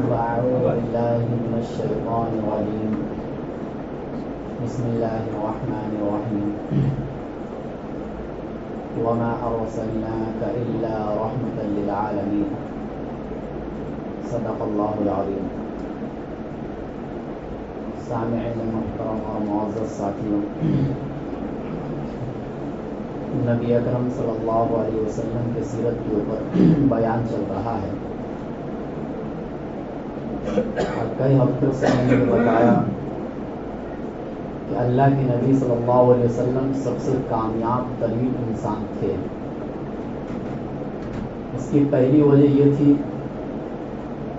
أعوذ بالله من الشيطان الرجيم. بسم الله الرحمن الرحيم. وما أرسلناك إلا رحمة للعالمين. صدق الله العظيم. سامعین محترم اور معزز ساتھیوں، نبی اکرم صلی اللہ علیہ وسلم کی سیرت کے اوپر بیان چل رہا ہے، اور کئی ہفتوں سے میں نے بتایا کہ اللہ کے نبی صلی اللہ علیہ وسلم سب سے کامیاب ترین انسان تھے۔ اس کی پہلی وجہ یہ تھی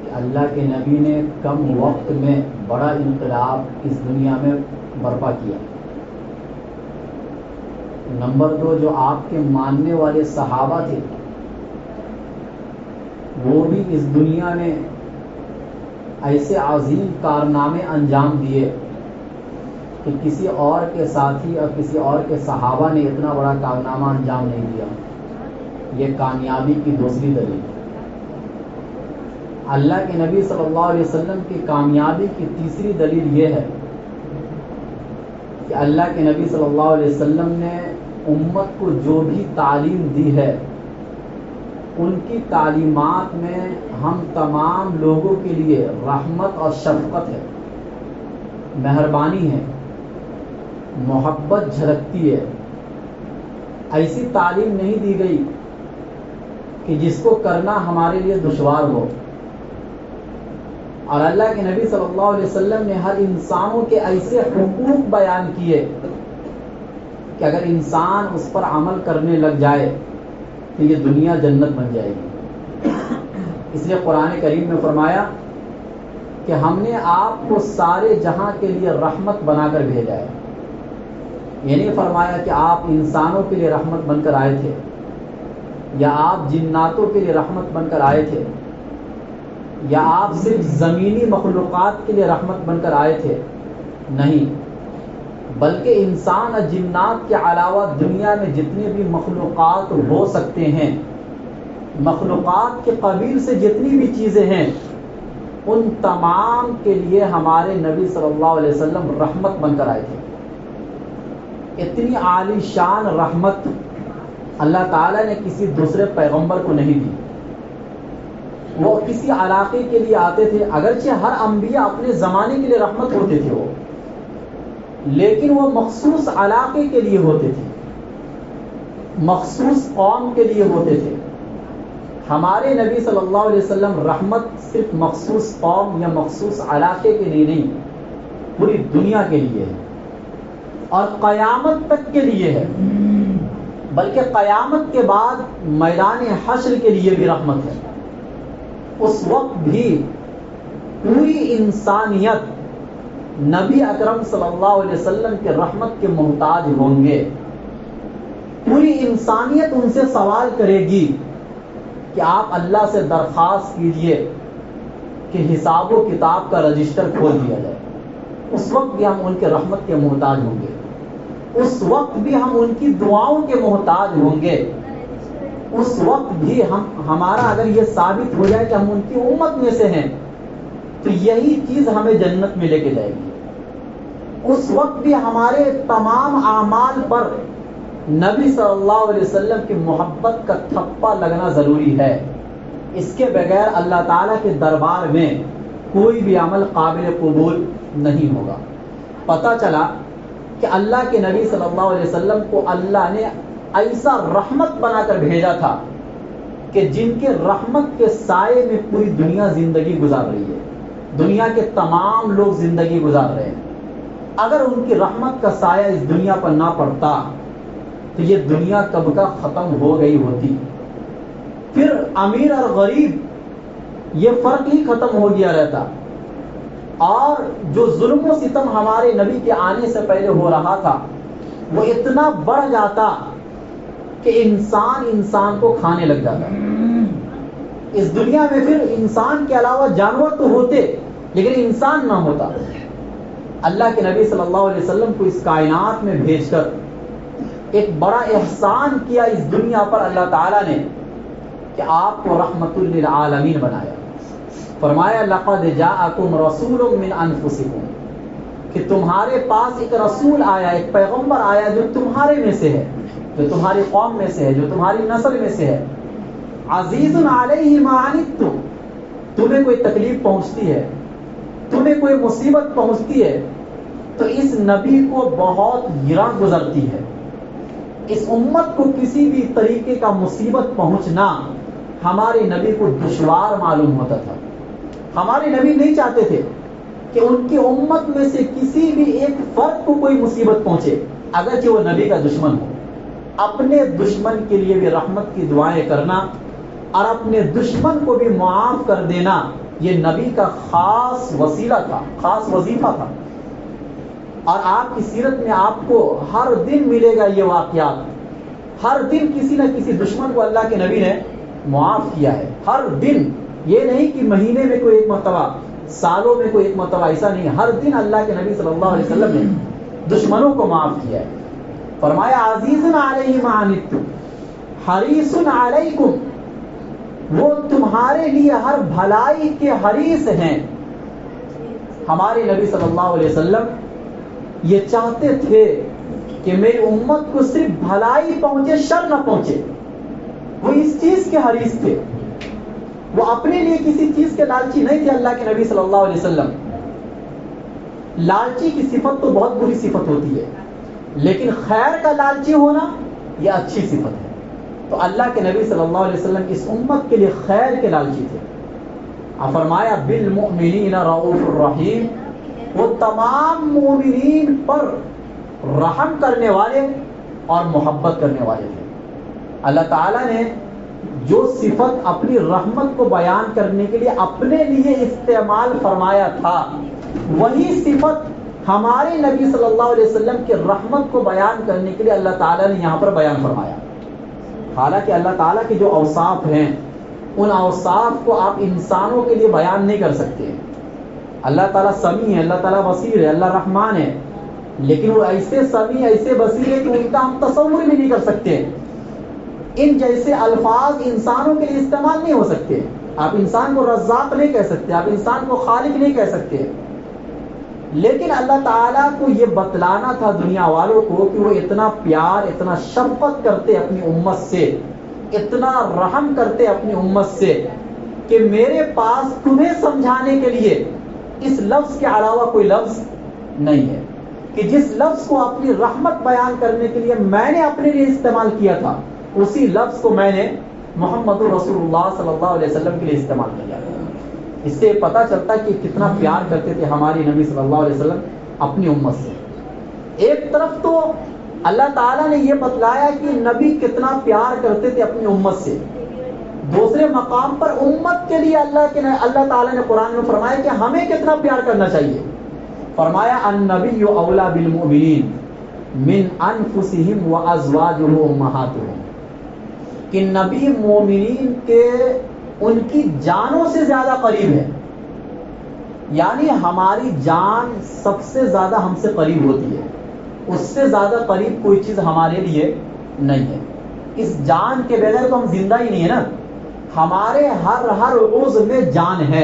کہ اللہ کے نبی نے کم وقت میں بڑا انقلاب اس دنیا میں برپا کیا۔ نمبر 2، جو آپ کے ماننے والے صحابہ تھے وہ بھی اس دنیا میں ایسے عظیم کارنامے انجام دیے کہ کسی اور کے ساتھی اور کسی اور کے صحابہ نے اتنا بڑا کارنامہ انجام نہیں دیا۔ یہ کامیابی کی دوسری دلیل۔ اللہ کے نبی صلی اللہ علیہ وسلم کی کامیابی کی تیسری دلیل یہ ہے کہ اللہ کے نبی صلی اللہ علیہ وسلم نے امت کو جو بھی تعلیم دی ہے، ان کی تعلیمات میں ہم تمام لوگوں کے لیے رحمت اور شفقت ہے، مہربانی ہے، محبت جھلکتی ہے۔ ایسی تعلیم نہیں دی گئی کہ جس کو کرنا ہمارے لیے دشوار ہو۔ اور اللہ کے نبی صلی اللہ علیہ وسلم نے ہر انسانوں کے ایسے حقوق بیان کیے کہ اگر انسان اس پر عمل کرنے لگ جائے تو یہ دنیا جنت بن جائے گی۔ اس لیے قرآن کریم میں فرمایا کہ ہم نے آپ کو سارے جہاں کے لیے رحمت بنا کر بھیجا ہے۔ یہ نہیں فرمایا کہ آپ انسانوں کے لیے رحمت بن کر آئے تھے، یا آپ جناتوں کے لیے رحمت بن کر آئے تھے، یا آپ صرف زمینی مخلوقات کے لیے رحمت بن کر آئے تھے۔ نہیں، بلکہ انسان اور جنات کے علاوہ دنیا میں جتنے بھی مخلوقات ہو سکتے ہیں، مخلوقات کے قبیل سے جتنی بھی چیزیں ہیں، ان تمام کے لیے ہمارے نبی صلی اللہ علیہ وسلم رحمت بن کر آئے تھے۔ اتنی عالی شان رحمت اللہ تعالیٰ نے کسی دوسرے پیغمبر کو نہیں دی۔ وہ کسی علاقے کے لیے آتے تھے، اگرچہ ہر انبیاء اپنے زمانے کے لیے رحمت ہوتے تھے وہ، لیکن وہ مخصوص علاقے کے لیے ہوتے تھے، مخصوص قوم کے لیے ہوتے تھے۔ ہمارے نبی صلی اللہ علیہ وسلم رحمت صرف مخصوص قوم یا مخصوص علاقے کے لیے نہیں، پوری دنیا کے لیے ہے، اور قیامت تک کے لیے ہے، بلکہ قیامت کے بعد میدان حشر کے لیے بھی رحمت ہے۔ اس وقت بھی پوری انسانیت نبی اکرم صلی اللہ علیہ وسلم کے رحمت کے محتاج ہوں گے۔ پوری انسانیت ان سے سوال کرے گی کہ آپ اللہ سے درخواست کیجئے کہ حساب و کتاب کا رجسٹر کھول دیا جائے۔ اس وقت بھی ہم ان کے رحمت کے محتاج ہوں گے، اس وقت بھی ہم ان کی دعاؤں کے محتاج ہوں گے، اس وقت بھی ہمارا اگر یہ ثابت ہو جائے کہ ہم ان کی امت میں سے ہیں تو یہی چیز ہمیں جنت میں لے کے جائے گی۔ اس وقت بھی ہمارے تمام اعمال پر نبی صلی اللہ علیہ وسلم کی محبت کا تھپا لگنا ضروری ہے۔ اس کے بغیر اللہ تعالیٰ کے دربار میں کوئی بھی عمل قابل قبول نہیں ہوگا۔ پتہ چلا کہ اللہ کے نبی صلی اللہ علیہ وسلم کو اللہ نے ایسا رحمت بنا کر بھیجا تھا کہ جن کے رحمت کے سائے میں پوری دنیا زندگی گزار رہی ہے، دنیا کے تمام لوگ زندگی گزار رہے ہیں۔ اگر ان کی رحمت کا سایہ اس دنیا پر نہ پڑتا تو یہ دنیا کب کا ختم ہو گئی ہوتی۔ پھر امیر اور غریب یہ فرق ہی ختم ہو گیا رہتا، اور جو ظلم و ستم ہمارے نبی کے آنے سے پہلے ہو رہا تھا وہ اتنا بڑھ جاتا کہ انسان کو کھانے لگ جاتا۔ اس دنیا میں پھر انسان کے علاوہ جانور تو ہوتے لیکن انسان نہ ہوتا۔ اللہ کے نبی صلی اللہ علیہ وسلم کو اس کائنات میں بھیج کر ایک بڑا احسان کیا اس دنیا پر اللہ تعالیٰ نے کہ آپ کو رحمت للعالمین بنایا۔ فرمایا لقد جاءکم رسول من انفسکم، کہ تمہارے پاس ایک رسول آیا، ایک پیغمبر آیا جو تمہارے میں سے ہے، جو تمہاری قوم میں سے ہے، جو تمہاری نسل میں سے ہے. عزیز علیہ ما عنتم، تمہیں کوئی تکلیف پہنچتی ہے، تمہیں کوئی مصیبت پہنچتی ہے تو اس نبی کو بہت گراں گزرتی ہے. اس امت کو کسی بھی طریقے کا مصیبت پہنچنا ہمارے نبی کو دشوار معلوم ہوتا تھا. ہمارے نبی نہیں چاہتے تھے کہ ان کی امت میں سے کسی بھی ایک فرد کو کوئی مصیبت پہنچے اگرچہ وہ نبی کا دشمن ہو. اپنے دشمن کے لیے بھی رحمت کی دعائیں کرنا اور اپنے دشمن کو بھی معاف کر دینا یہ نبی کا خاص وسیلہ تھا، خاص وظیفہ تھا. اور آپ کی سیرت میں آپ کو ہر دن ملے گا یہ واقعات. ہر دن کسی نہ کسی دشمن کو اللہ کے نبی نے معاف کیا ہے. ہر دن، یہ نہیں کہ مہینے میں کوئی ایک مرتبہ، سالوں میں کوئی ایک مرتبہ، ایسا نہیں. ہر دن اللہ کے نبی صلی اللہ علیہ وسلم نے دشمنوں کو معاف کیا ہے. فرمایا عزیز علیہ ما عنتم حریص علیکم، وہ تمہارے لیے ہر بھلائی کے حریص ہیں. ہمارے نبی صلی اللہ علیہ وسلم یہ چاہتے تھے کہ میری امت کو صرف بھلائی پہنچے، شر نہ پہنچے. وہ اس چیز کے حریص تھے. وہ اپنے لیے کسی چیز کے لالچی نہیں تھے. اللہ کے نبی صلی اللہ علیہ وسلم، لالچی کی صفت تو بہت بری صفت ہوتی ہے، لیکن خیر کا لالچی ہونا یہ اچھی صفت ہے. تو اللہ کے نبی صلی اللہ علیہ وسلم اس امت کے لیے خیر کے لالچی تھے. فرمایا بالمؤمنین رؤوف الرحیم، وہ تمام مومنین پر رحم کرنے والے اور محبت کرنے والے تھے. اللہ تعالیٰ نے جو صفت اپنی رحمت کو بیان کرنے کے لیے اپنے لیے استعمال فرمایا تھا، وہی صفت ہمارے نبی صلی اللہ علیہ وسلم کی رحمت کو بیان کرنے کے لیے اللہ تعالیٰ نے یہاں پر بیان فرمایا. حالانکہ اللہ تعالیٰ کے جو اوصاف ہیں ان اوصاف کو آپ انسانوں کے لیے بیان نہیں کر سکتے. اللہ تعالیٰ سمیع ہے، اللہ تعالیٰ بصیر ہے، اللہ رحمان ہے، لیکن وہ ایسے سمیع، ایسے بصیر ہے کہ ان کا ہم تصور بھی نہیں کر سکتے. ان جیسے الفاظ انسانوں کے لیے استعمال نہیں ہو سکتے. آپ انسان کو رزاق نہیں کہہ سکتے، آپ انسان کو خالق نہیں کہہ سکتے. لیکن اللہ تعالیٰ کو یہ بتلانا تھا دنیا والوں کو کہ وہ اتنا پیار، اتنا شفقت کرتے اپنی امت سے، اتنا رحم کرتے اپنی امت سے کہ میرے پاس تمہیں سمجھانے کے لیے اس لفظ کے علاوہ کوئی لفظ نہیں ہے، کہ جس لفظ کو اپنی رحمت بیان کرنے کے لیے میں نے اپنے لیے استعمال کیا تھا، اسی لفظ کو میں نے محمد رسول اللہ صلی اللہ علیہ وسلم کے لیے استعمال کیا. اس سے پتہ چلتا ہے کہ کتنا پیار کرتے تھے ہماری نبی صلی اللہ علیہ وسلم اپنی امت سے. ایک طرف تو اللہ تعالیٰ نے یہ بتلایا کہ نبی کتنا پیار کرتے تھے اپنی امت سے، دوسرے مقام پر امت کے لیے اللہ تعالیٰ نے قرآن میں فرمایا کہ ہمیں کتنا پیار کرنا چاہیے. فرمایا النبی اولیٰ بالمؤمنین من انفسہم وازواجہ امہاتہم، کہ نبی مومنین کے ان کی جانوں سے زیادہ قریب ہے. یعنی ہماری جان سب سے زیادہ ہم سے قریب ہوتی ہے، اس سے زیادہ قریب کوئی چیز ہمارے لیے نہیں ہے. اس جان کے بغیر تو ہم زندہ ہی نہیں ہے نا. ہمارے ہر عضو میں جان ہے.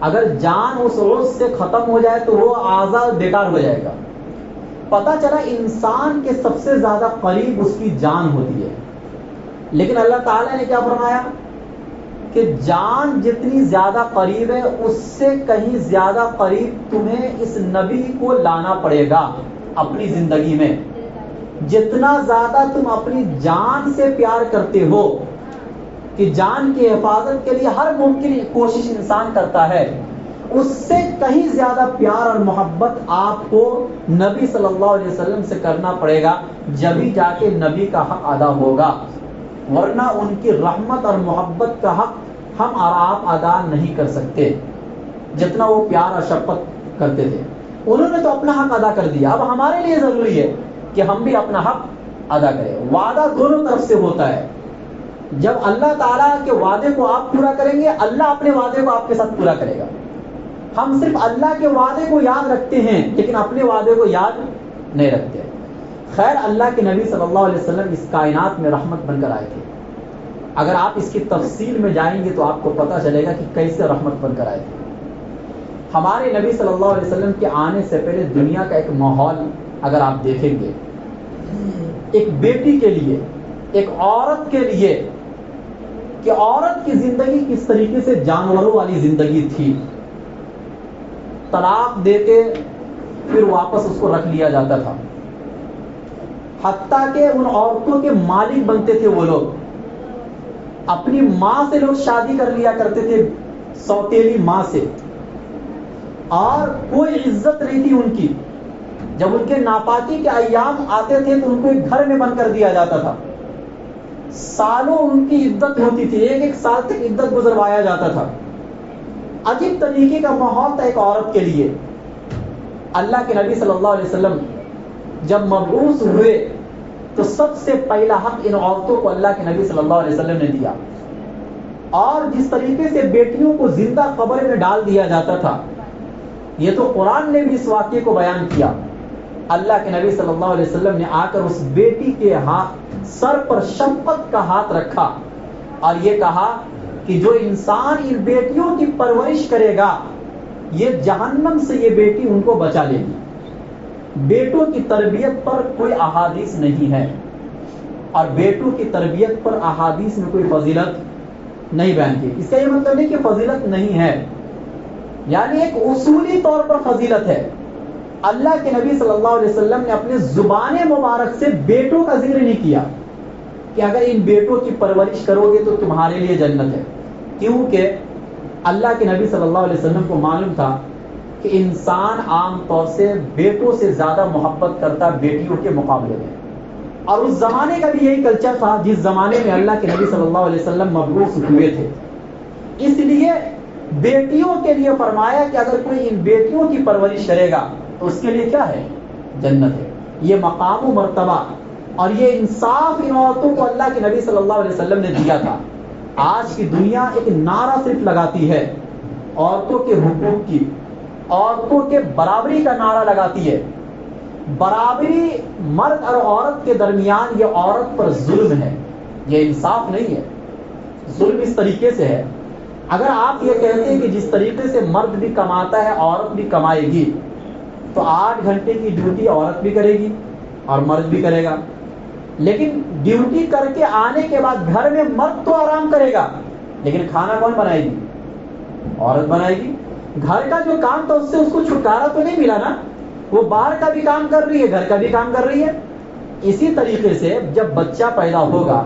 اگر جان اس عضو سے ختم ہو جائے تو وہ اعضاء بیکار ہو جائے گا. پتہ چلا انسان کے سب سے زیادہ قریب اس کی جان ہوتی ہے. لیکن اللہ تعالیٰ نے کیا فرمایا کہ جان جتنی زیادہ قریب ہے اس سے کہیں زیادہ قریب تمہیں اس نبی کو لانا پڑے گا اپنی زندگی میں. جتنا زیادہ تم اپنی جان سے پیار کرتے ہو کہ جان کی حفاظت کے لیے ہر ممکن کوشش انسان کرتا ہے، اس سے کہیں زیادہ پیار اور محبت آپ کو نبی صلی اللہ علیہ وسلم سے کرنا پڑے گا، جبھی جا کے نبی کا حق ادا ہوگا. ورنہ ان کی رحمت اور محبت کا حق ہم اور آپ ادا نہیں کر سکتے جتنا وہ پیار اور شفقت کرتے تھے. انہوں نے تو اپنا حق ادا کر دیا. اب ہمارے لیے ضروری ہے کہ ہم بھی اپنا حق ادا کریں. وعدہ دونوں طرف سے ہوتا ہے. جب اللہ تعالیٰ کے وعدے کو آپ پورا کریں گے، اللہ اپنے وعدے کو آپ کے ساتھ پورا کرے گا. ہم صرف اللہ کے وعدے کو یاد رکھتے ہیں لیکن اپنے وعدے کو یاد نہیں رکھتے. خیر، اللہ کے نبی صلی اللہ علیہ وسلم اس کائنات میں رحمت بن کر آئے تھے. اگر آپ اس کی تفصیل میں جائیں گے تو آپ کو پتہ چلے گا کہ کیسے رحمت بن کر آئے تھے. ہمارے نبی صلی اللہ علیہ وسلم کے آنے سے پہلے دنیا کا ایک ماحول اگر آپ دیکھیں گے, ایک بیٹی کے لیے, ایک عورت کے لیے, کہ عورت کی زندگی کس طریقے سے جانوروں والی زندگی تھی. طلاق دے کے پھر واپس اس کو رکھ لیا جاتا تھا, حتیٰ کہ ان عورتوں کے مالک بنتے تھے وہ لوگ. اپنی ماں سے لوگ شادی کر لیا کرتے تھے, سوتیلی ماں سے, اور کوئی عزت نہیں تھی ان کی. جب ان کے ناپاکی کے ایام آتے تھے تو ان کو ایک گھر میں بند کر دیا جاتا تھا. سالوں ان کی عدت ہوتی تھی, ایک ایک سال تک عدت گزروایا جاتا تھا. عجیب طریقے کا ماحول تھا ایک عورت کے لیے. اللہ کے نبی صلی اللہ علیہ وسلم جب مبعوث ہوئے تو سب سے پہلا حق ان عورتوں کو اللہ کے نبی صلی اللہ علیہ وسلم نے دیا. اور جس طریقے سے بیٹیوں کو زندہ قبر میں ڈال دیا جاتا تھا, یہ تو قرآن نے بھی اس واقعے کو بیان کیا. اللہ کے نبی صلی اللہ علیہ وسلم نے آ کر اس بیٹی کے سر پر شفقت کا ہاتھ رکھا اور یہ کہا کہ جو انسان ان بیٹیوں کی پرورش کرے گا, یہ جہنم سے یہ بیٹی ان کو بچا لے گی. بیٹوں کی تربیت پر کوئی احادیث نہیں ہے, اور بیٹوں کی تربیت پر احادیث میں کوئی فضیلت نہیں بیان کی. اس کا یہ مطلب نہیں کہ فضیلت نہیں ہے, یعنی ایک اصولی طور پر فضیلت ہے. اللہ کے نبی صلی اللہ علیہ وسلم نے اپنے زبان مبارک سے بیٹوں کا ذکر نہیں کیا کہ اگر ان بیٹوں کی پرورش کرو گے تو تمہارے لیے جنت ہے, کیونکہ اللہ کے نبی صلی اللہ علیہ وسلم کو معلوم تھا کہ انسان عام طور سے بیٹوں سے زیادہ محبت کرتا بیٹیوں کے مقابلے میں. اور اس زمانے کا بھی یہی کلچر تھا جس زمانے میں اللہ کے نبی صلی اللہ علیہ وسلم مبعوث ہوئے تھے. اس لیے بیٹیوں کے لیے فرمایا کہ اگر کوئی ان بیٹیوں کی پرورش کرے گا تو اس کے لیے کیا ہے, جنت ہے. یہ مقام و مرتبہ اور یہ انصاف ان عورتوں کو اللہ کے نبی صلی اللہ علیہ وسلم نے دیا تھا. آج کی دنیا ایک نعرہ صرف لگاتی ہے عورتوں کے حقوق کی, عورتوں کے برابری کا نعرہ لگاتی ہے. برابری مرد اور عورت کے درمیان یہ عورت پر ظلم ہے, یہ انصاف نہیں ہے. ظلم اس طریقے سے ہے, اگر آپ یہ کہتے ہیں کہ جس طریقے سے مرد بھی کماتا ہے عورت بھی کمائے گی, تو 8 گھنٹے کی ڈیوٹی عورت بھی کرے گی اور مرد بھی کرے گا. لیکن ڈیوٹی کر کے آنے کے بعد گھر میں مرد تو آرام کرے گا, لیکن کھانا کون بنائے گی؟ عورت بنائے گی. گھر کا جو کام تھا اس سے اس کو چھٹکارا تو نہیں ملا نا, وہ باہر کا بھی کام کر رہی ہے, گھر کا بھی کام کر رہی ہے. اسی طریقے سے جب بچہ پیدا ہوگا,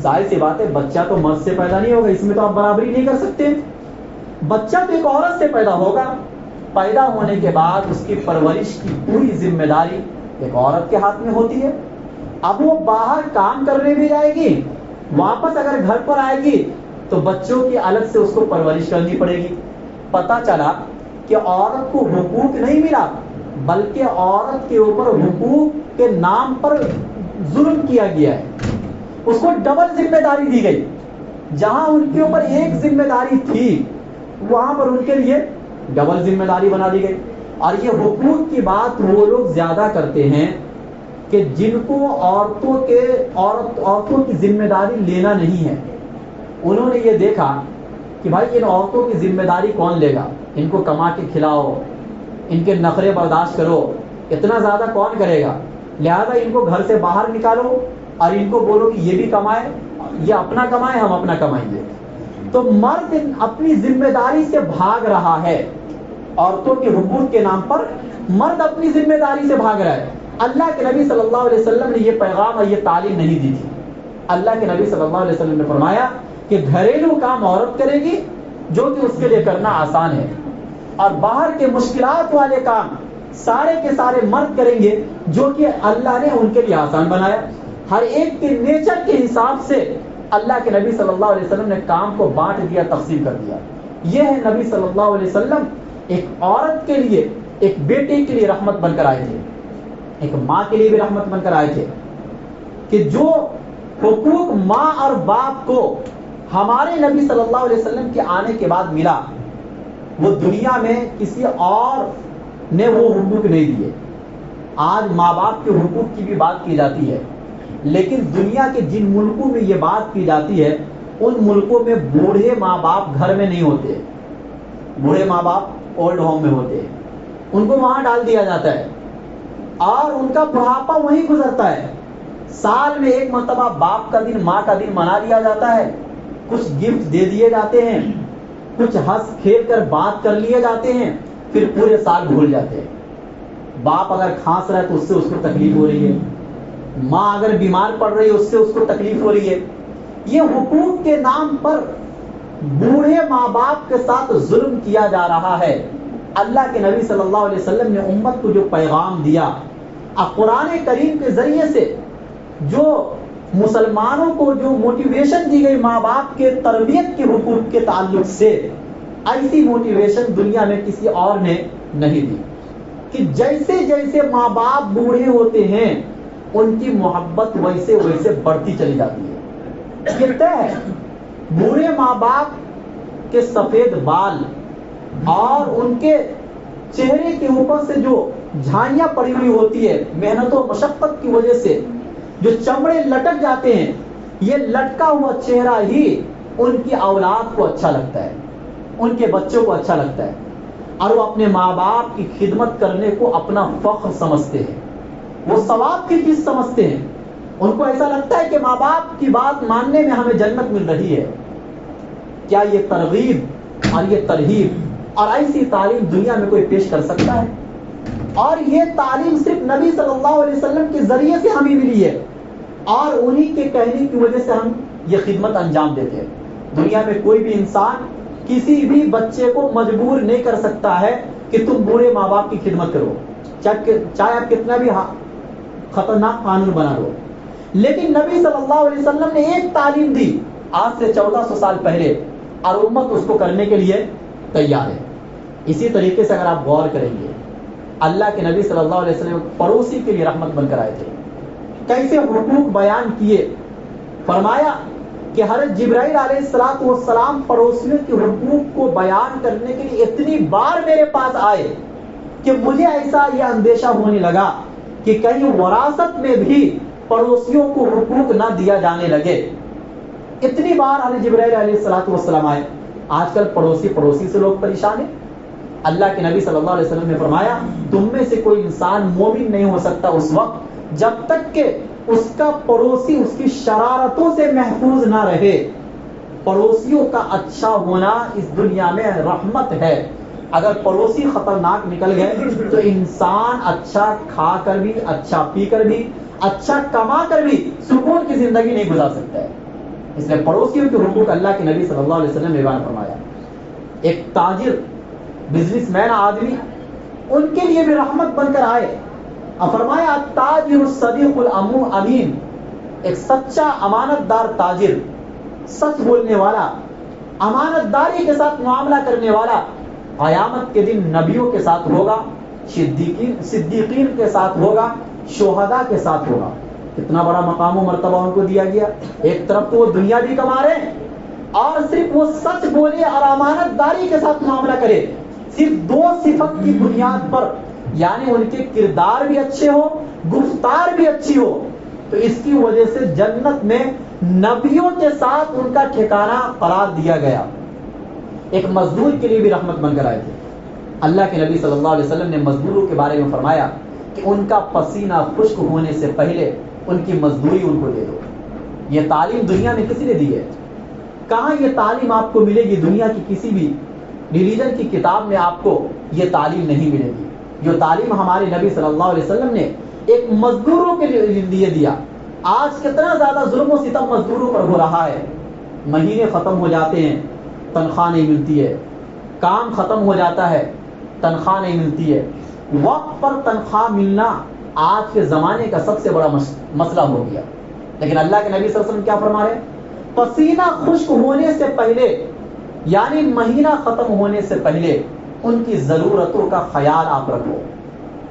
ظاہر سی بات ہے بچہ تو مرد سے پیدا نہیں ہوگا, اس میں تو آپ برابری نہیں کر سکتے. بچہ تو ایک عورت سے پیدا ہوگا, پیدا ہونے کے بعد اس کی پرورش کی پوری ذمہ داری ایک عورت کے ہاتھ میں ہوتی ہے. اب وہ باہر کام کرنے بھی جائے گی, واپس اگر گھر پر آئے گی تو بچوں کی الگ سے اس کو پرورش کرنی پڑے گی. پتا چلا کہ عورت کو حقوق نہیں ملا, بلکہ عورت کے اوپر حقوق کے نام پر ظلم کیا گیا ہے. اس کو ڈبل ذمہ داری دی گئی. جہاں ان کے اوپر ایک ذمہ داری تھی وہاں پر ان کے لیے ڈبل ذمہ داری بنا دی گئی. اور یہ حقوق کی بات وہ لوگ زیادہ کرتے ہیں کہ جن کو عورتوں کی ذمہ داری لینا نہیں ہے. انہوں نے یہ دیکھا کہ بھائی ان عورتوں کی ذمہ داری کون لے گا, ان کو کما کے کھلاؤ, ان کے نخرے برداشت کرو, اتنا زیادہ کون کرے گا, لہذا ان کو گھر سے باہر نکالو اور ان کو بولو کہ یہ بھی کمائے, یہ اپنا کمائے ہم اپنا کمائیں گے. تو مرد اپنی ذمہ داری سے بھاگ رہا ہے, عورتوں کے حقوق کے نام پر مرد اپنی ذمہ داری سے بھاگ رہا ہے. اللہ کے نبی صلی اللہ علیہ وسلم نے یہ پیغام اور یہ تعلیم نہیں دی تھی. اللہ کے نبی صلی اللہ علیہ وسلم نے فرمایا کہ گھریلو کام عورت کرے گی جو کہ اس کے لیے کرنا آسان ہے, اور باہر کے مشکلات والے کام سارے کے سارے مرد کریں گے جو کہ اللہ نے ان کے لیے آسان بنایا. ہر ایک کے نیچر کے حساب سے اللہ کے نبی صلی اللہ علیہ وسلم نے کام کو بانٹ دیا, تقسیم کر دیا. یہ ہے نبی صلی اللہ علیہ وسلم ایک عورت کے لیے, ایک بیٹے کے لیے رحمت بن کر آئے تھے, ایک ماں کے لیے بھی رحمت بن کر آئے تھے کہ جو حقوق ماں اور باپ کو ہمارے نبی صلی اللہ علیہ وسلم کے آنے کے بعد ملا, وہ دنیا میں کسی اور نے وہ حقوق نہیں دیے. آج ماں باپ کے حقوق کی بھی بات کی جاتی ہے, لیکن دنیا کے جن ملکوں میں یہ بات کی جاتی ہے ان ملکوں میں بوڑھے ماں باپ گھر میں نہیں ہوتے، بوڑھے ماں باپ اولڈ ہوم میں ہوتے ہیں، ان کو وہاں ڈال دیا جاتا ہے اور ان کا بڑھاپا وہیں گزرتا ہے۔ سال میں ایک مرتبہ باپ کا دن، ماں کا دن منا لیا جاتا ہے، کچھ گفٹ دے دیے جاتے ہیں، کچھ ہنس کھیل کر بات کر لیے جاتے ہیں، پھر پورے سال بھول جاتے ہیں۔ باپ اگر کھانس رہا ہے تو اس سے اس کو تکلیف ہو رہی ہے، ماں اگر بیمار پڑ رہی ہے اس سے اس کو تکلیف ہو رہی ہے۔ یہ حقوق کے نام پر بوڑھے ماں باپ کے ساتھ ظلم کیا جا رہا ہے۔ اللہ کے نبی صلی اللہ علیہ وسلم نے امت کو جو پیغام دیا، اب قرآن کریم کے ذریعے سے جو مسلمانوں کو جو موٹیویشن دی گئی ماں باپ کے تربیت کے حقوق کے تعلق سے، ایسی موٹیویشن دنیا میں کسی اور نے نہیں دی کہ جیسے جیسے ماں باپ بوڑھے ہوتے ہیں ان کی محبت ویسے ویسے بڑھتی چلی جاتی ہے۔ یہ طے ہے، بوڑھے ماں باپ کے سفید بال اور ان کے چہرے کے اوپر سے جو جھائیاں پڑی ہوئی ہوتی ہے محنت و مشقت کی وجہ سے، جو چمڑے لٹک جاتے ہیں، یہ لٹکا ہوا چہرہ ہی ان کی اولاد کو اچھا لگتا ہے، ان کے بچوں کو اچھا لگتا ہے، اور وہ اپنے ماں باپ کی خدمت کرنے کو اپنا فخر سمجھتے ہیں، وہ ثواب کی چیز سمجھتے ہیں۔ ان کو ایسا لگتا ہے کہ ماں باپ کی بات ماننے میں ہمیں جنت مل رہی ہے۔ کیا یہ ترغیب اور یہ ترہیب اور ایسی تعلیم دنیا میں کوئی پیش کر سکتا ہے؟ اور یہ تعلیم صرف نبی صلی اللہ علیہ وسلم کے ذریعے سے ہمیں ملی ہے، اور انہی کے کہنے کی وجہ سے ہم یہ خدمت انجام دیتے ہیں۔ دنیا میں کوئی بھی انسان کسی بھی بچے کو مجبور نہیں کر سکتا ہے کہ تم بوڑھے ماں باپ کی خدمت کرو، چاہے آپ کتنا بھی خطرناک قانون بنا لو۔ لیکن نبی صلی اللہ علیہ وسلم نے ایک تعلیم دی آج سے 1400 سال پہلے، اور امت اس کو کرنے کے لیے تیار ہے۔ اسی طریقے سے اگر آپ غور کریں گے، اللہ کے نبی صلی اللہ علیہ وسلم پڑوسی کے لیے رحمت بن کر آئے تھے، کیسے حقوق بیان کیے۔ فرمایا کہ حضرت جبرائیل علیہ السلام پڑوسیوں کے حقوق کو بیان کرنے کے لیے اتنی بار میرے پاس آئے کہ مجھے ایسا یہ اندیشہ ہونے لگا کہ کہیں وراثت میں بھی پڑوسیوں کو حقوق نہ دیا جانے لگے۔ اتنی بار حضرت جبرائیل علیہ السلام آئے۔ آج کل پڑوسی سے لوگ پریشان ہیں۔ اللہ کے نبی صلی اللہ علیہ وسلم نے فرمایا تم میں سے کوئی انسان مومن نہیں ہو سکتا اس وقت جب تک کہ اس کا پڑوسی اس کی شرارتوں سے محفوظ نہ رہے۔ پڑوسیوں کا اچھا ہونا اس دنیا میں رحمت ہے۔ اگر پڑوسی خطرناک نکل گئے تو انسان اچھا کھا کر بھی، اچھا پی کر بھی، اچھا کما کر بھی سکون کی زندگی نہیں گزار سکتا ہے۔ اس لیے پڑوسیوں کے حقوق اللہ کے نبی صلی اللہ علیہ وسلم نے بیان فرمایا۔ ایک تاجر، بزنس مین آدمی، ان کے لیے بھی رحمت بن کر آئے اور فرمایا التاجر الصدیق الامین، ایک سچا امانت دار تاجر، سچ بولنے والا، امانت داری کے ساتھ معاملہ کرنے والا، قیامت کے دن نبیوں کے ساتھ ہوگا، صدیقین کے ساتھ ہوگا، شہداء کے ساتھ ہوگا۔ کتنا بڑا مقام و مرتبہ ان کو دیا گیا۔ ایک طرف تو وہ دنیا بھی کما رہے ہیں اور صرف وہ سچ بولے اور امانت داری کے ساتھ معاملہ کرے، صرف دو صفت کی بنیاد پر، یعنی ان کے کردار بھی اچھے ہو، گفتار بھی اچھی ہو، تو اس کی وجہ سے جنت میں نبیوں کے ساتھ ان کا ٹھکانہ قرار دیا گیا۔ ایک مزدور کے لیے بھی رحمت بن کر آئے تھے۔ اللہ کے نبی صلی اللہ علیہ وسلم نے مزدوروں کے بارے میں فرمایا کہ ان کا پسینہ خشک ہونے سے پہلے ان کی مزدوری ان کو دے دو۔ یہ تعلیم دنیا میں کسی نے دی ہے؟ کہاں یہ تعلیم آپ کو ملے گی؟ دنیا کی کسی بھی ریلیجن کی کتاب میں آپ کو یہ تعلیم نہیں ملے گی۔ جو تعلیم ہمارے نبی صلی اللہ علیہ وسلم نے ایک مزدوروں کے لیے دیا۔ آج کتنا زیادہ ظلم و ستم مزدوروں پر ہو رہا ہے۔ مہینے ختم ہو جاتے ہیں، تنخواہ نہیں ملتی ہے، کام ختم ہو جاتا ہے، تنخواہ نہیں ملتی ہے۔ وقت پر تنخواہ ملنا آج کے زمانے کا سب سے بڑا مسئلہ ہو گیا۔ لیکن اللہ کے نبی صلی اللہ علیہ وسلم کیا فرما رہے ہیں؟ پسینہ خشک ہونے سے پہلے، یعنی مہینہ ختم ہونے سے پہلے ان کی ضرورتوں کا خیال آپ رکھو۔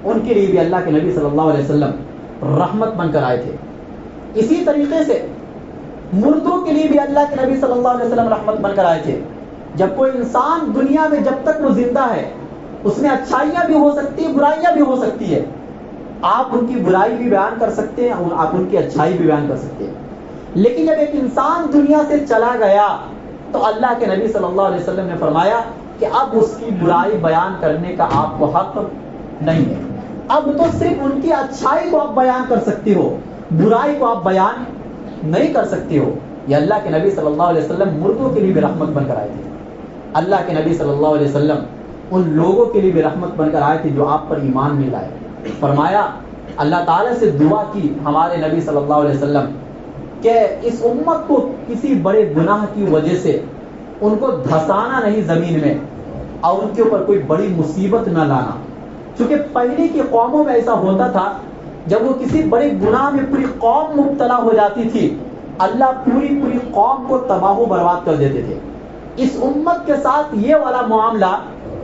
ان کے لیے بھی اللہ کے نبی صلی اللہ علیہ وسلم رحمت بن کر آئے تھے۔ اسی طریقے سے مردوں کے لیے بھی اللہ کے نبی صلی اللہ علیہ وسلم رحمت بن کر آئے تھے۔ جب کوئی انسان دنیا میں جب تک وہ زندہ ہے اس میں اچھائیاں بھی ہو سکتی ہیں، برائیاں بھی ہو سکتی ہے۔ آپ ان کی برائی بھی بیان کر سکتے ہیں اور آپ ان کی اچھائی بھی بیان کر سکتے ہیں، لیکن جب ایک انسان دنیا سے چلا گیا تو اللہ کے نبی صلی اللہ علیہ وسلم نے فرمایا کہ اب اس کی برائی بیان کرنے کا آپ کو حق نہیں ہے. اب تو صرف ان کی اچھائی کو آپ بیان کر سکتے ہو, برائی کو آپ بیان نہیں کر سکتے ہو. یہ اللہ کے نبی صلی اللہ علیہ وسلم مردوں کے لیے بھی رحمت بن کر آئے تھے. اللہ کے نبی صلی اللہ علیہ وسلم ان لوگوں کے لیے بھی رحمت بن کر آئے تھے جو آپ پر ایمان نہیں لائے. فرمایا, اللہ تعالیٰ سے دعا کی ہمارے نبی صلی اللہ علیہ وسلم کہ اس امت کو کسی بڑے گناہ کی وجہ سے ان کو دھسانا نہیں زمین میں, اور ان کے اوپر کوئی بڑی مصیبت نہ لانا. چونکہ پہلے کی قوموں میں ایسا ہوتا تھا, جب وہ کسی بڑے گناہ میں پوری قوم مبتلا ہو جاتی تھی, اللہ پوری قوم کو تباہ و برباد کر دیتے تھے. اس امت کے ساتھ یہ والا معاملہ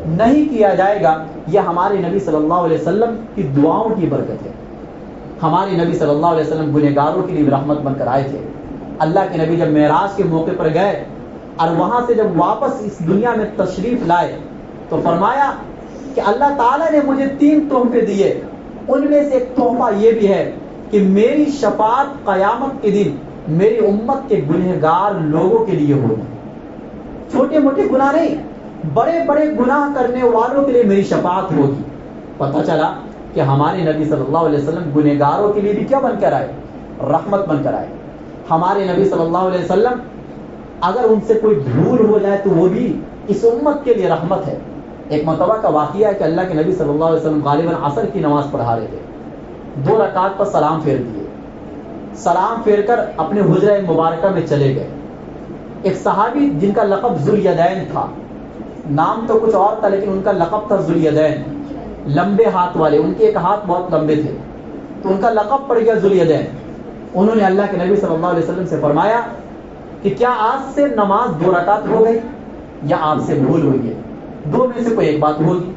نہیں کیا جائے گا. یہ ہمارے نبی صلی اللہ علیہ وسلم کی دعاؤں کی برکت ہے. ہمارے نبی صلی اللہ علیہ وسلم گنہگاروں کے لیے رحمت بن کر آئے تھے. اللہ کے نبی جب معراج کے موقع پر گئے اور وہاں سے جب واپس اس دنیا میں تشریف لائے تو فرمایا کہ اللہ تعالیٰ نے مجھے 3 تحفے دیے. ان میں سے ایک تحفہ یہ بھی ہے کہ میری شفاعت قیامت کے دن میری امت کے گنہگار لوگوں کے لیے ہوگی. چھوٹے موٹے گناہ نہیں, بڑے بڑے گناہ کرنے والوں کے لیے میری شفاعت ہوگی. پتہ چلا کہ ہمارے نبی صلی اللہ علیہ وسلم گنہگاروں کے لیے بھی کیا بن کر آئے, رحمت بن کر آئے. ہمارے نبی صلی اللہ علیہ وسلم اگر ان سے کوئی بھول ہو جائے تو وہ بھی اس امت کے لیے رحمت ہے. ایک مرتبہ کا واقعہ ہے کہ اللہ کے نبی صلی اللہ علیہ وسلم غالباً عصر کی نماز پڑھا رہے تھے. 2 رکعت پر سلام پھیر دیے. سلام پھیر کر اپنے حجرہ مبارکہ میں چلے گئے. ایک صحابی جن کا لقب ذوالیدین تھا, نام تو کچھ اور تھا لیکن ان کا لقب تھا ذوالیدین, لمبے ہاتھ والے. ان کے ایک ہاتھ بہت لمبے تھے تو ان کا لقب پڑ گیا ذوالیدین. انہوں نے اللہ کے نبی صلی اللہ علیہ وسلم سے فرمایا کہ کیا آج سے نماز 2 رکعت ہو گئی یا آپ سے بھول ہوئی ہے, 2 میں سے کوئی ایک بات ہوگی.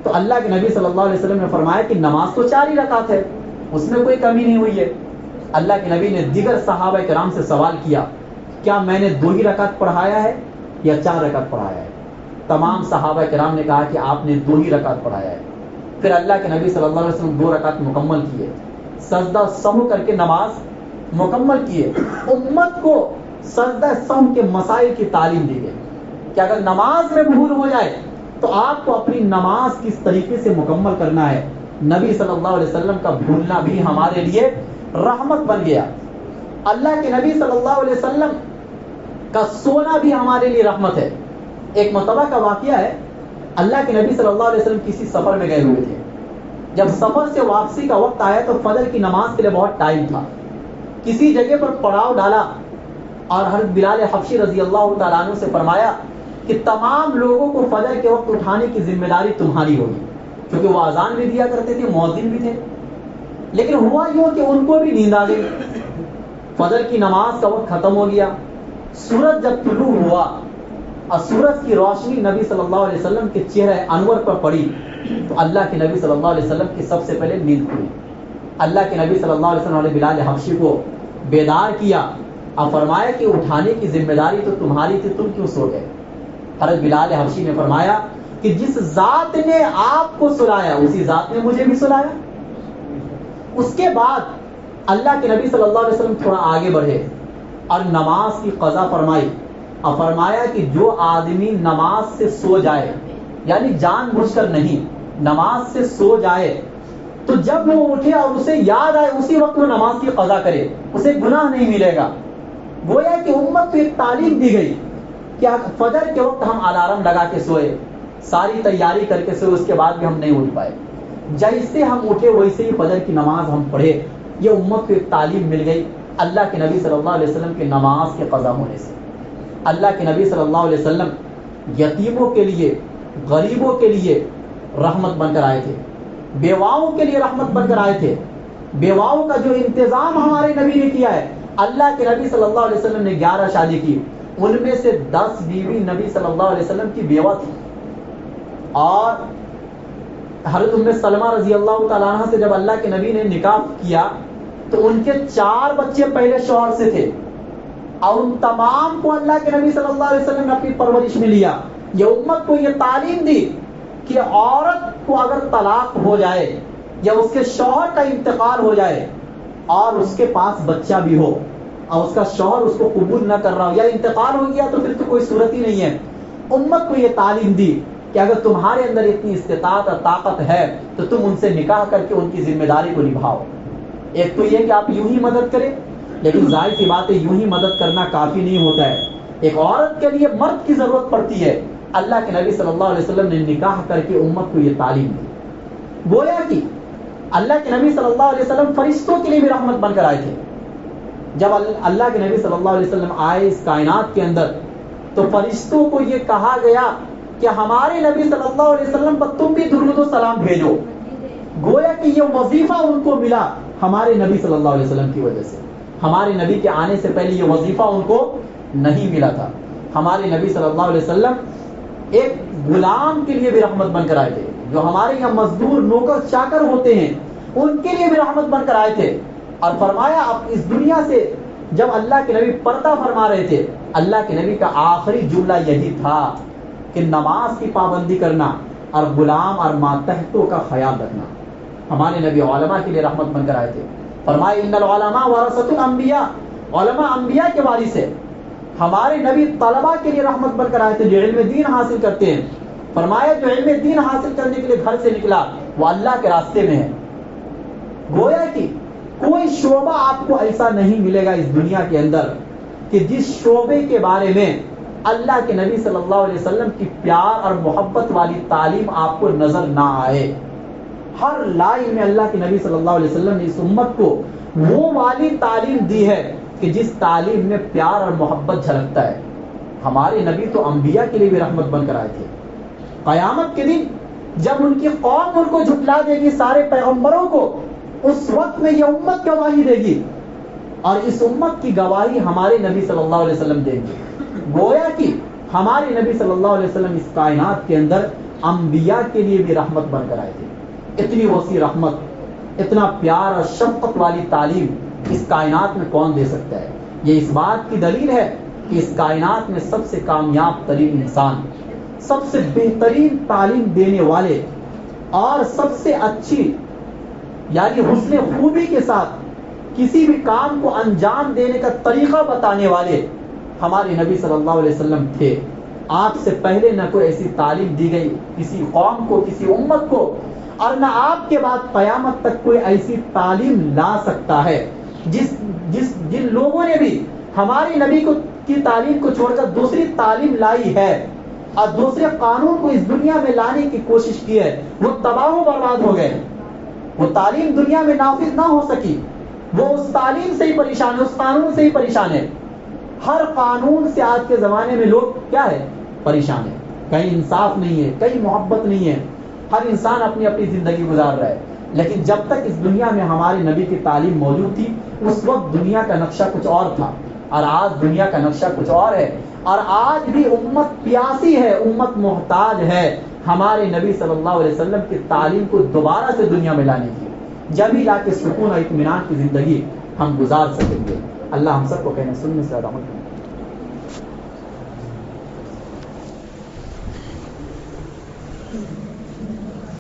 تو اللہ کے نبی صلی اللہ علیہ وسلم نے فرمایا کہ نماز تو 4 ہی رکعت ہے, اس میں کوئی کمی نہیں ہوئی ہے. اللہ کے نبی نے دیگر صحابہ کرام سے سوال کیا, کیا میں نے 2 ہی رکعت پڑھایا ہے یا 4 رکعت پڑھایا ہے؟ تمام صحابہ کرام نے کہا کہ آپ نے 2 ہی رکعت پڑھایا ہے. پھر اللہ کے نبی صلی اللہ علیہ وسلم 2 رکعت مکمل کیے, سجدہ سہو کر کے نماز مکمل کیے. امت کو سجدہ سہو کے مسائل کی تعلیم دی گئی کہ اگر نماز میں بھول ہو جائے تو آپ کو اپنی نماز کس طریقے سے مکمل کرنا ہے. نبی صلی اللہ علیہ وسلم کا بھولنا بھی ہمارے لیے رحمت بن گیا. اللہ کے نبی صلی اللہ علیہ وسلم کا سونا بھی ہمارے لیے رحمت ہے. ایک مرتبہ کا واقعہ ہے, اللہ کے نبی صلی اللہ علیہ وسلم کسی سفر میں گئے ہوئے تھے. جب سفر سے واپسی کا وقت آیا تو فجر کی نماز کے لیے بہت ٹائم تھا. کسی جگہ پر پڑاؤ ڈالا اور حضرت بلال حبشی رضی اللہ تعالیٰ عنہ سے فرمایا کہ تمام لوگوں کو فجر کے وقت اٹھانے کی ذمہ داری تمہاری ہوگی, کیونکہ وہ اذان بھی دیا کرتے تھے, مؤذن بھی تھے. لیکن ہوا یوں کہ ان کو بھی نیند آ گئی. فجر کی نماز کا وقت ختم ہو گیا. سورج جب طلوع ہوا اور سورج کی روشنی نبی صلی اللہ علیہ وسلم کے چہرے انور پر پڑی تو اللہ کے نبی صلی اللہ علیہ وسلم کی سب سے پہلے نیند کھلی. اللہ کے نبی صلی اللہ علیہ وسلم نے بلال حبشی کو بیدار کیا اور فرمایا کہ اٹھانے کی ذمہ داری تو تمہاری تھی, تم کیوں سو گئے؟ حضرت بلال حبشی نے فرمایا کہ جس ذات نے آپ کو سلایا اسی ذات نے مجھے بھی سلایا. اس کے بعد اللہ کے نبی صلی اللہ علیہ وسلم تھوڑا آگے بڑھے اور نماز کی قضا فرمائی اور فرمایا کہ جو آدمی نماز سے سو جائے, یعنی جان بوجھ کر نہیں, نماز سے سو جائے تو جب وہ اٹھے اور اسے یاد آئے اسی وقت وہ نماز کی قضا کرے, اسے گناہ نہیں ملے گا. گویا کہ امت کو ایک تعلیم دی گئی کہ فجر کے وقت ہم الارم لگا کے سوئے, ساری تیاری کر کے سوئے, اس کے بعد بھی ہم نہیں اٹھ پائے. جیسے ہم اٹھے ویسے ہی فجر کی نماز ہم پڑھے. یہ امت کو ایک تعلیم مل گئی اللہ کے نبی صلی اللہ علیہ وسلم کی نماز کے قضا ہونے سے. اللہ کے نبی صلی اللہ علیہ وسلم یتیموں کے لیے, غریبوں کے لیے رحمت بن کر آئے تھے, بیواؤں کے لیے رحمت بن کر آئے تھے. بیواؤں کا جو انتظام ہمارے نبی نے کیا ہے, اللہ کے نبی صلی اللہ علیہ وسلم نے 11 شادی کی, ان میں سے 10 بیوی نبی صلی اللہ علیہ وسلم کی بیوہ تھی. اور حضرت ام سلمہ رضی اللہ تعالیٰ عنہ سے جب اللہ کے نبی نے نکاح کیا تو ان کے 4 بچے پہلے شوہر سے تھے, اور ان تمام کو اللہ کے نبی صلی اللہ علیہ وسلم نے اپنی پرورش میں لیا. یہ امت کو یہ تعلیم دی کہ عورت کو اگر طلاق ہو جائے یا اس کے شوہر کا انتقال ہو جائے اور اس کے پاس بچہ بھی ہو اور اس کا شوہر اس کو قبول نہ کر رہا ہو یا انتقال ہو گیا تو پھر تو کوئی صورت ہی نہیں ہے. امت کو یہ تعلیم دی کہ اگر تمہارے اندر اتنی استطاعت اور طاقت ہے تو تم ان سے نکاح کر کے ان کی ذمہ داری کو نبھاؤ. ایک تو یہ کہ آپ یوں ہی مدد کریں, لیکن ظاہر سی بات ہے یوں ہی مدد کرنا کافی نہیں ہوتا ہے. ایک عورت کے لیے مرد کی ضرورت پڑتی ہے. اللہ کے نبی صلی اللہ علیہ وسلم نے نکاح کر کے امت کو یہ تعلیم دی. گویا کہ اللہ کے نبی صلی اللہ علیہ وسلم فرشتوں کے لیے بھی رحمت بن کر آئے تھے. جب اللہ کے نبی صلی اللہ علیہ وسلم آئے اس کائنات کے اندر تو فرشتوں کو یہ کہا گیا کہ ہمارے نبی صلی اللہ علیہ وسلم پر تم بھی درود و سلام بھیجو. گویا کہ یہ وظیفہ ان کو ملا ہمارے نبی صلی اللہ علیہ وسلم کی وجہ سے. ہمارے نبی کے آنے سے پہلے یہ وظیفہ ان کو نہیں ملا تھا. ہمارے نبی صلی اللہ علیہ وسلم ایک غلام کے لیے بھی رحمت بن کر آئے تھے. جو ہمارے یہاں مزدور نوکر چاکر ہوتے ہیں ان کے لیے بھی رحمت بن کر آئے تھے. اور فرمایا اب اس دنیا سے جب اللہ کے نبی پردہ فرما رہے تھے, اللہ کے نبی کا آخری جملہ یہی تھا کہ نماز کی پابندی کرنا اور غلام اور ماتحتوں کا خیال رکھنا. ہمارے نبی علماء کے لیے رحمت بن کر آئے تھے. فرمایا ان العلماء ورثۃ الانبیاء, علماء انبیاء کے وارث ہیں. ہمارے نبی طلباء کے لیے رحمت بن کر آئے تھے جو علم دین حاصل کرتے ہیں. فرمایا جو علم دین حاصل کرنے کے لیے گھر سے نکلا وہ اللہ کے راستے میں ہے. گویا کہ کوئی شعبہ آپ کو ایسا نہیں ملے گا اس دنیا کے اندر کہ جس شعبے کے بارے میں اللہ کے نبی صلی اللہ علیہ وسلم کی پیار اور محبت والی تعلیم آپ کو نظر نہ آئے. ہر لائن میں اللہ کے نبی صلی اللہ علیہ وسلم نے اس امت کو وہ والی تعلیم دی ہے کہ جس تعلیم میں پیار اور محبت جھلکتا ہے. ہمارے نبی تو انبیاء کے لیے بھی رحمت بن کر آئے تھے. قیامت کے دن جب ان کی قوم ان کو جھٹلا دے گی, سارے پیغمبروں کو, اس وقت میں یہ امت گواہی دے گی اور اس امت کی گواہی ہمارے نبی صلی اللہ علیہ وسلم دیں گے. گویا کہ ہمارے نبی صلی اللہ علیہ وسلم اس کائنات کے اندر انبیاء کے لیے بھی رحمت بن کر آئے تھے. اتنی وسیع رحمت, اتنا پیار اور شفقت والی تعلیم اس کائنات میں کون دے سکتا ہے؟ یہ اس بات کی دلیل ہے کہ اس کائنات میں سب سے کامیاب ترین انسان, سب سے بہترین تعلیم دینے والے اور سب سے اچھی یعنی حسن خوبی کے ساتھ کسی بھی کام کو انجام دینے کا طریقہ بتانے والے ہمارے نبی صلی اللہ علیہ وسلم تھے. آپ سے پہلے نہ کوئی ایسی تعلیم دی گئی کسی قوم کو, کسی امت کو, اور نہ آپ کے بعد قیامت تک کوئی ایسی تعلیم لا سکتا ہے جن لوگوں نے بھی ہمارے نبی کی تعلیم کو چھوڑ کر دوسری تعلیم لائی ہے اور دوسرے قانون کو اس دنیا میں لانے کی کوشش کی ہے, وہ تباہ و برباد ہو گئے. وہ تعلیم دنیا میں نافذ نہ ہو سکی. وہ اس تعلیم سے ہی پریشان ہے, اس قانون سے ہی پریشان ہے. ہر قانون سے آج کے زمانے میں لوگ کیا ہے, پریشان ہے. کہیں انصاف نہیں ہے, کہیں محبت نہیں ہے. ہر انسان اپنی اپنی زندگی گزار رہا ہے. لیکن جب تک اس دنیا میں ہمارے نبی کی تعلیم موجود تھی اس وقت دنیا کا نقشہ کچھ اور تھا, اور آج دنیا کا نقشہ کچھ اور ہے. اور آج بھی امت پیاسی ہے, امت محتاج ہے ہمارے نبی صلی اللہ علیہ وسلم کی تعلیم کو دوبارہ سے دنیا میں لانے کی. جب ہی لا کے سکون اور اطمینان کی زندگی ہم گزار سکیں گے. اللہ ہم سب کو کہنے سننے سے عمل کریں.